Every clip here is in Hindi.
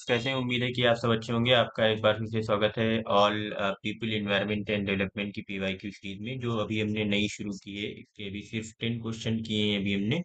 व्यूअर्स कैसे हैं? उम्मीद है कि आप सब अच्छे होंगे। आपका एक बार फिर से स्वागत है all people environment and development की पीवाईक्यू सीरीज में, जो अभी हमने नई शुरू की है। इसके अभी सिर्फ 10 क्वेश्चन किए हैं अभी हमने।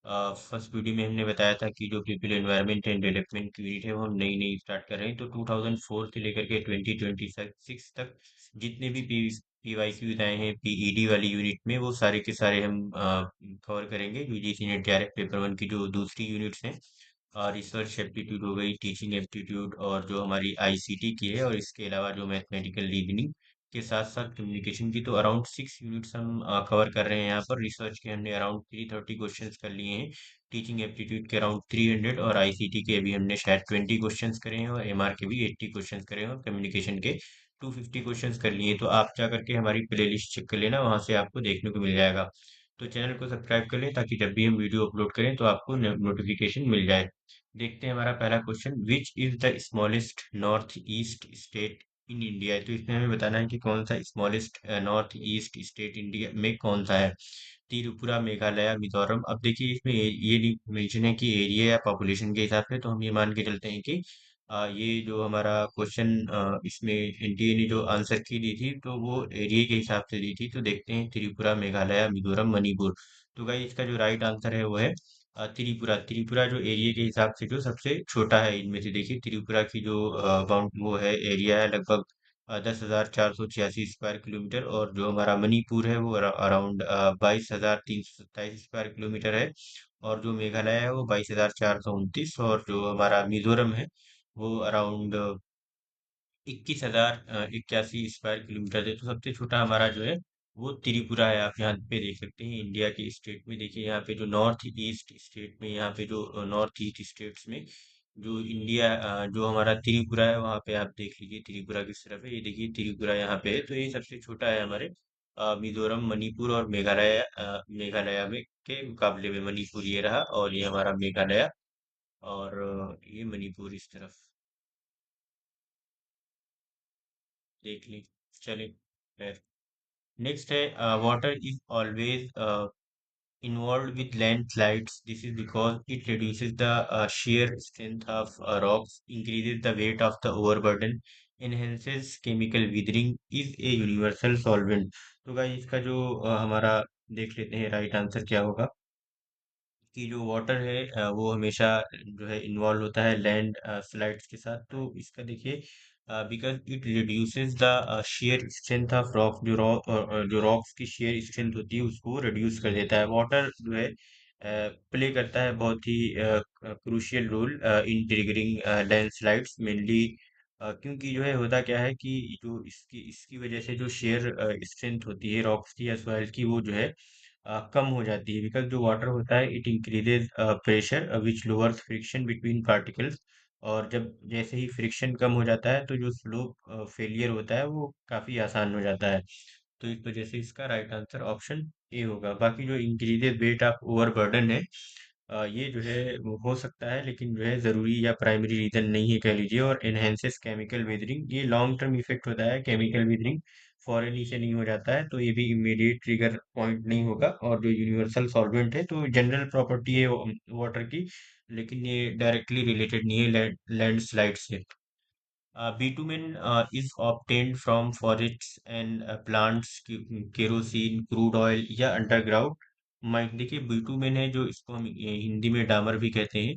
फर्स्ट वीडियो में हमने बताया था कि जो पीपल एनवायरनमेंट एंड डेवलपमेंट की यूनिट है वो हम नई नई स्टार्ट कर रहे हैं। तो 2004 से लेकर के 2026 तक जितने भी पीवाईक्यूज आए हैं पीईडी वाली यूनिट में, वो सारे के सारे हम कवर करेंगे। UGC net JRF paper one की जो दूसरी यूनिट्स हैं, रिसर्च एप्टीट्यूड हो गई, टीचिंग एप्टीट्यूड, और जो हमारी आईसीटी की है, और इसके अलावा जो मैथमेटिकल रीजनिंग के साथ साथ कम्युनिकेशन की, तो अराउंड 6 यूनिट्स हम कवर कर रहे हैं यहाँ पर। रिसर्च के हमने अराउंड 330 क्वेश्चंस कर लिए हैं, टीचिंग एप्टीट्यूड के अराउंड 300, और आईसीटी के अभी हमने शायद 20 क्वेश्चंस करे हैं, और एमआर के भी 80 क्वेश्चंस करे हैं, और कम्युनिकेशन के 250 क्वेश्चंस कर लिए। तो आप जा करके हमारी प्ले लिस्ट चेक कर लेना, वहां से आपको देखने को मिल जाएगा। तो चैनल को सब्सक्राइब कर लें ताकि जब भी हम वीडियो अपलोड करें तो आपको नोटिफिकेशन मिल जाए। देखते हैं हमारा पहला question, which is the smallest north east state in India. तो इसमें हमें बताना है कि कौन सा smallest north east state India में कौन सा है। त्रिपुरा, मेघालय, मिजोरम। अब देखिए इसमें ये मेंशन है कि एरिया या पॉपुलेशन के हिसाब से, तो हम ये मान के चलते हैं कि ये जो हमारा क्वेश्चन, इसमें एनटीए ने जो आंसर की दी थी तो वो एरिया के हिसाब से दी थी। तो देखते हैं त्रिपुरा, मेघालय, मिजोरम, मणिपुर। तो गाइस इसका जो राइट आंसर है वो है त्रिपुरा। त्रिपुरा जो एरिया के हिसाब से जो सबसे छोटा है इनमें से। देखिए त्रिपुरा की जो बाउंड वो है, एरिया है लगभग 10,486 स्क्वायर किलोमीटर, और जो हमारा मणिपुर है वो अराउंड 22,327 स्क्वायर किलोमीटर है, और जो मेघालय है वो 22,429, और जो हमारा मिजोरम है वो अराउंड 21,081 स्क्वायर किलोमीटर है। तो सबसे छोटा हमारा जो है वो त्रिपुरा है। आप यहाँ पे देख सकते हैं इंडिया के स्टेट में। देखिए यहाँ पे जो नॉर्थ ईस्ट स्टेट में, यहाँ पे जो नॉर्थ ईस्ट स्टेट्स में जो इंडिया, जो हमारा त्रिपुरा है, वहाँ पे आप देख लीजिए त्रिपुरा किस तरफ है। ये देखिए त्रिपुरा यहाँ पे है, तो ये सबसे छोटा है हमारे मिजोरम, मणिपुर और मेघालय। मेघालय में के मुकाबले में मणिपुर ये रहा, और ये हमारा मेघालय, और ये मणिपुर इस तरफ देख ली। चलिए, नेक्स्ट है, water is always involved with landslides. This is because it reduces the shear strength of rocks, increases the weight of the overburden, enhances chemical weathering, is a universal solvent. तो गाइस इसका जो हमारा देख लेते हैं राइट आंसर क्या होगा। कि जो वाटर है वो हमेशा जो है इन्वॉल्व होता है लैंड स्लाइड्स के साथ। तो इसका देखिए, because it reduces the shear strength of rock, जो रॉक्स की शेयर स्ट्रेंथ होती है उसको रिड्यूस कर देता है। वाटर जो है प्ले करता है बहुत ही crucial role in triggering landslides mainly. क्योंकि जो है होता क्या है कि जो इसकी इसकी वजह से जो शेयर स्ट्रेंथ होती है रॉक्स की या सॉइल की, वो जो है कम हो जाती है। बिकॉज जो वाटर होता है it increases pressure which lowers friction between particles, और जब जैसे ही फ्रिक्शन कम हो जाता है तो जो स्लो फेलियर होता है वो काफी आसान हो जाता है। तो इस वजह से इसका राइट आंसर ऑप्शन ए होगा। बाकी जो इंक्रीजेज वेट ऑफ ओवरबर्डन है, ये जो है वो हो सकता है, लेकिन जो है जरूरी या प्राइमरी रीजन नहीं है कह लीजिए। और एनहेंसेस केमिकल वेदरिंग, ये लॉन्ग टर्म इफेक्ट होता है। केमिकल वेदरिंग फॉरेनली से नहीं हो जाता है, तो ये भी इमीडिएट ट्रिगर पॉइंट नहीं होगा। और जो यूनिवर्सल सॉल्वेंट है तो जनरल प्रॉपर्टी है वाटर की, लेकिन ये डायरेक्टली रिलेटेड नहीं है लैंडस्लाइड से। Bitumen is obtained from forests and plants, kerosene, crude oil या अंडरग्राउंड माइट। देखिए बिटुमेन है जो, इसको हम हिंदी में डामर भी कहते हैं।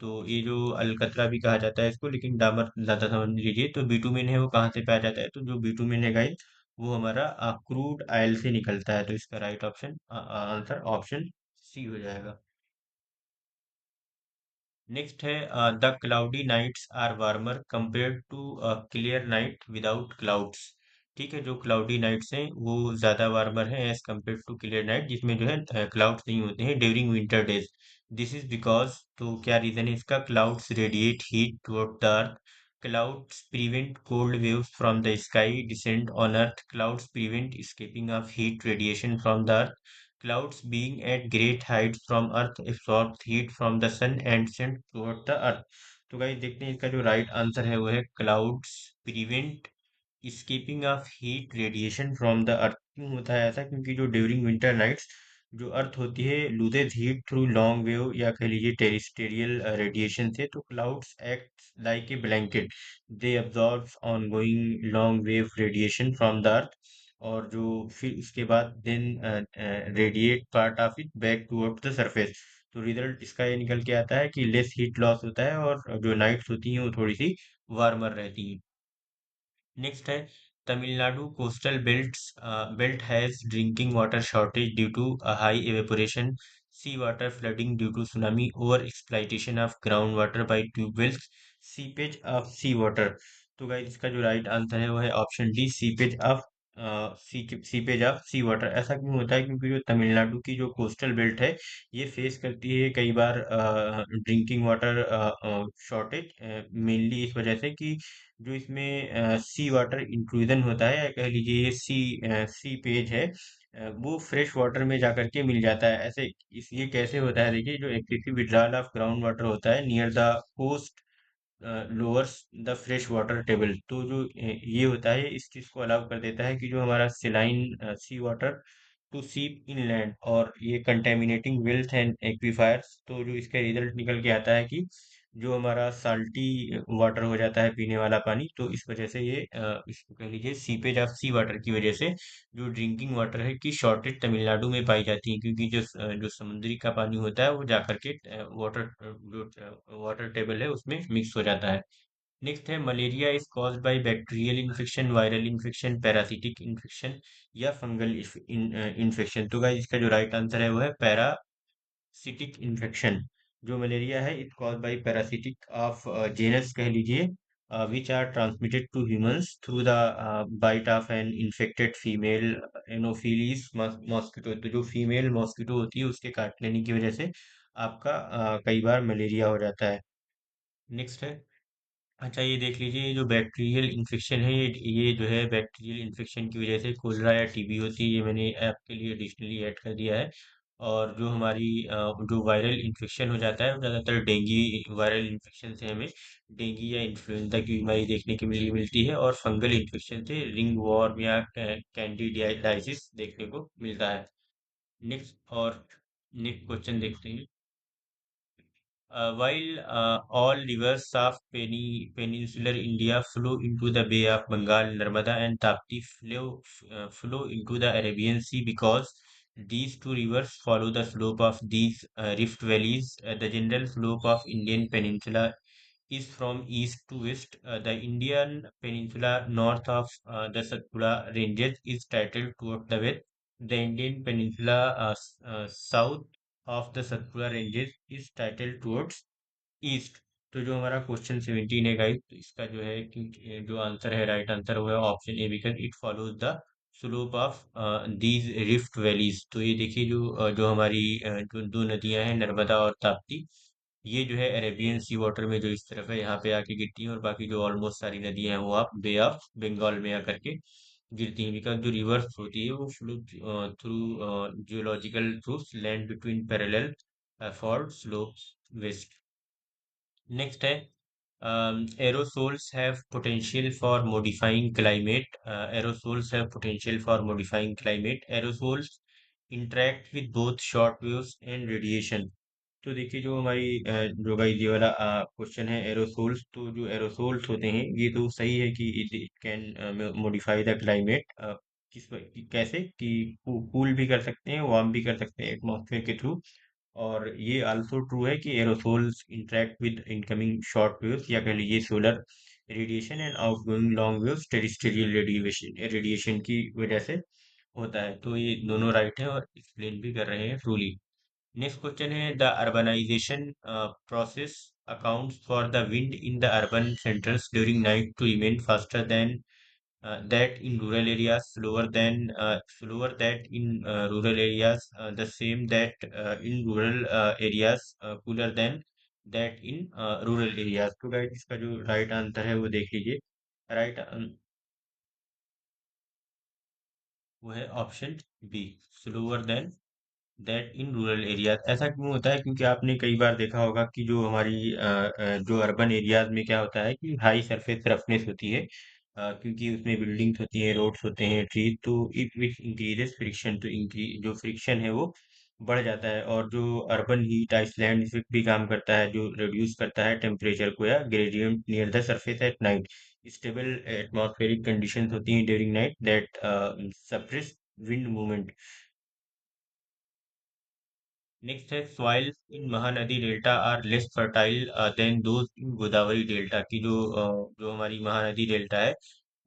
तो ये जो अलकतरा भी कहा जाता है इसको, लेकिन डामर ज्यादा समझ लीजिए। तो बिटुमेन है वो कहाँ से पाया जाता है, तो जो बिटुमेन है गाइस वो हमारा क्रूड ऑयल से निकलता है। तो इसका right option answer option C हो जाएगा। नेक्स्ट है, the cloudy nights are warmer compare to clear night without clouds. ठीक है, जो क्लाउडी नाइट्स हैं वो ज्यादा वार्मर है as compare to clear night जिसमें जो है क्लाउड्स नहीं होते हैं during winter days. This is because, तो क्या रीजन है इसका, clouds radiate heat toward the earth, clouds prevent cold waves from the sky descend on earth, clouds prevent escaping of heat radiation from the earth, clouds being at great heights from earth absorb heat from the sun and send toward the earth। तो गाइस देखते हैं इसका जो राइट आंसर है वो है clouds prevent escaping of heat radiation from the earth। क्यों होता है ऐसा, क्योंकि जो ड्यूरिंग विंटर नाइट्स जो अर्थ होती है loses heat through long wave या कह लीजिए टेरिस्टेरियल रेडिएशन से। तो clouds act like a blanket, they absorb ongoing long wave radiation from the earth, और जो फिर उसके बाद then radiate part of it back toward the surface. तो रिजल्ट इसका ये निकल के आता है कि लेस हीट लॉस होता है और जो नाइट्स होती हैं वो थोड़ी सी वार्मर रहती हैं। नेक्स्ट है Tamil Nadu coastal belt has drinking water shortage due to high evaporation, sea water flooding due to tsunami, over exploitation of ground water by tubewells, seepage of sea water. तो गाइस इसका जो राइट आंसर है वो है option D, seepage of sea water. ऐसा क्यों होता है? क्योंकि जो तमिलनाडु की जो कोस्टल बेल्ट है ये फेस करती है कई बार ड्रिंकिंग वाटर शॉर्टेज, मेनली इस वजह से कि जो इसमें सी वाटर इंट्रूजन होता है, या कह लीजिए ये सी पेज है, वो फ्रेश वाटर में जाकर के मिल जाता है। ऐसे इसलिए कैसे होता है, देखिए जो excessive withdrawal of ground water होता है near the coast lowers the fresh water table. तो जो ये होता है इस चीज को अलाउ कर देता है कि जो हमारा सिलाइन सी वाटर टू सीप इनलैंड और ये कंटेमिनेटिंग वेल्थ एंड एक्वीफायर्स। तो जो इसका रिजल्ट निकल के आता है कि जो हमारा साल्टी वाटर हो जाता है पीने वाला पानी, तो इस वजह से ये इसको कह लीजिए सीपेज ऑफ सी वाटर की वजह से जो ड्रिंकिंग वाटर है की शॉर्टेज तमिलनाडु में पाई जाती है, क्योंकि जो समुद्री का पानी होता है वो जाकर के वाटर जो वाटर टेबल है उसमें मिक्स हो जाता है। नेक्स्ट है malaria is caused by bacterial infection, viral infection, parasitic infection या फंगल इन्फेक्शन। तो गाइस इसका जो राइट आंसर है वो है पैरासिटिक इन्फेक्शन। जो मलेरिया है it caused by parasitic of genus कह लीजिए, which are transmitted to humans through the bite of an infected female anopheles mosquito. तो जो फीमेल मॉस्किटो होती है उसके काट लेने की वजह से आपका कई बार मलेरिया हो जाता है। नेक्स्ट है, अच्छा ये देख लीजिए, ये जो बैक्टीरियल इन्फेक्शन है ये जो है बैक्टीरियल इन्फेक्शन की वजह से कोलरा या टीबी होती है, ये मैंने आपके लिए एडिशनली ऐड कर दिया है। और जो हमारी जो वायरल इन्फेक्शन हो जाता है वो ज़्यादातर डेंगू वायरल इन्फेक्शन से हमें डेंगू या इन्फ्लुएंजा की बीमारी देखने के लिए मिलती है, और फंगल इन्फेक्शन से रिंग वॉर्म या कैंडिडियासिस देखने को मिलता है। नेक्स्ट और नेक्स्ट क्वेश्चन देखते हैं। While all rivers of peninsular India flow into the Bay of Bengal, Narmada and Tapti flow into the Arabian Sea because these two rivers follow the slope of these rift valleys. The general slope of Indian peninsula is from east to west. The Indian peninsula north of the Satpura ranges is titled toward the west. The Indian peninsula south of the Satpura ranges is titled towards east. तो जो हमारा क्वेश्चन 17 है गाइस, तो इसका जो है कि जो आंसर है राइट आंसर वो है option A, because it follows the slope of these rift valleys. तो ये देखिए जो हमारी जो दो नदियां हैं नर्मदा और ताप्ती, ये जो है अरेबियन सी वाटर में जो इस तरफ है यहाँ पे आके गिरती हैं, और बाकी जो ऑलमोस्ट सारी नदियां हैं वो आप बे ऑफ बंगाल में आकर के गिरती हैं, बिकॉज जो रिवर्स होती है वो flow through geological thrusts land between parallel fault slopes west. Next है aerosols have potential for modifying climate. Aerosols have potential for modifying climate. Aerosols interact with both short waves and radiation. तो देखिए जो हमारी जो भाई ये वाला क्वेश्चन है एरोसोल्स, तो जो एरोसोल्स होते हैं ये तो सही है कि it can modify the climate. कैसे कि कूल भी कर सकते हैं, वार्म भी कर सकते हैं एटमॉस्फेयर के थ्रू। और ये आल्सो ट्रू है कि aerosols interact with incoming short waves या कह लीजिए solar radiation and outgoing long waves terrestrial radiation की वजह से होता है। तो ये दोनों राइट है और एक्सप्लेन भी कर रहे हैं ट्रूली। नेक्स्ट क्वेश्चन है the urbanization process accounts for the wind in the urban centres during night to remain faster than that in rural areas, slower that in rural areas, the same that in rural areas, cooler than that in rural areas। तो गाइस इसका जो राइट आंसर है वो देख लीजिए, राइट वो है option B, slower than that in rural areas. ऐसा क्यों होता है? क्योंकि आपने कई बार देखा होगा कि जो हमारी जो अर्बन एरियाज में क्या होता है कि हाई सरफेस रफनेस होती है, क्योंकि उसमें बिल्डिंग्स होती हैं, रोड्स होते हैं, ट्रीज, तो इट विच इंक्रीजेस फ्रिक्शन। तो जो फ्रिक्शन है वो बढ़ जाता है, और जो अर्बन हीट आइसलैंड इफेक्ट भी काम करता है, जो रिड्यूस करता है टेम्परेचर को या gradient near the surface at night. Stable atmospheric conditions होती हैं during night that suppress wind movement. Next है soil in Mahanadi delta are less fertile than those in Godavari delta की जो हमारी महानदी डेल्टा है,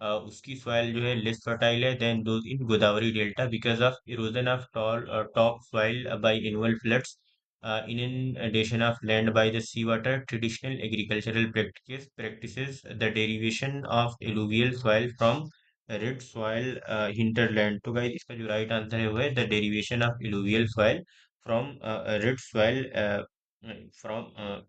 उसकी सॉइल जो है लेस फर्टाइल है than those in Godavari delta because of erosion of top soil by annual floods, inundation of land by the seawater, traditional agricultural practices, the derivation of alluvial soil from red soil hinterland। तो गाइस इसका जो राइट आंसर है वो है the derivation of alluvial soil from red soil from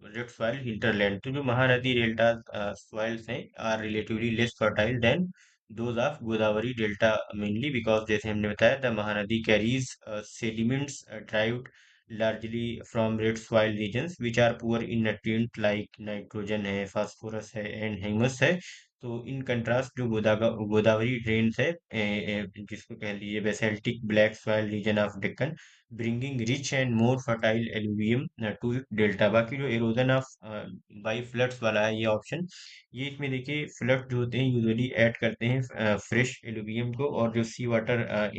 red soil hinterland. तो जो महानदी डेल्टा सॉइल्स हैं are relatively less fertile than those of Godavari delta, mainly because जैसे हमने बताया the Mahanadi carries sediments derived largely from red soil regions which are poor in nutrient like nitrogen है, फास्फोरस है एंड ह्यूमस है। तो इन कंट्रास्ट जो गोदावरी ड्रेन्स है जिसको कह लीजिए basaltic black soil region of Deccan, bringing rich and more fertile alluvium to delta. बाकी जो एरोजन ऑफ बाई फ्लड्स वाला है ये ऑप्शन, ये इसमें देखिए फ्लड जो होते हैं यूजुअली ऐड करते हैं फ्रेश एलुवियम को, और जो सी वाटर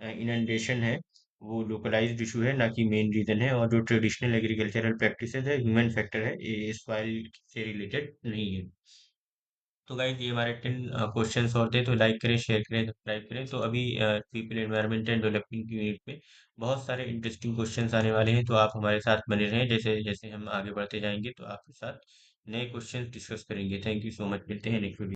इनंडेशन है वो लोकलाइज्ड इशू है ना कि मेन रीजन है, और जो ट्रेडिशनल एग्रीकल्चरल प्रैक्टिसेस है ह्यूमन फैक्टर है, ये सॉइल से रिलेटेड नहीं है। तो गाइस ये हमारे 10 क्वेश्चंस और थे, तो लाइक करें, शेयर करें, सब्सक्राइब करें। तो अभी पीपल एनवायरनमेंट एंड डेवलपमेंट की यूनिट में बहुत सारे इंटरेस्टिंग क्वेश्चंस आने वाले हैं, तो आप हमारे साथ बने रहें। जैसे जैसे हम आगे बढ़ते जाएंगे तो आपके साथ नए क्वेश्चंस डिस्कस करेंगे। थैंक यू सो मच, मिलते हैं नेक्स्ट वीडियो।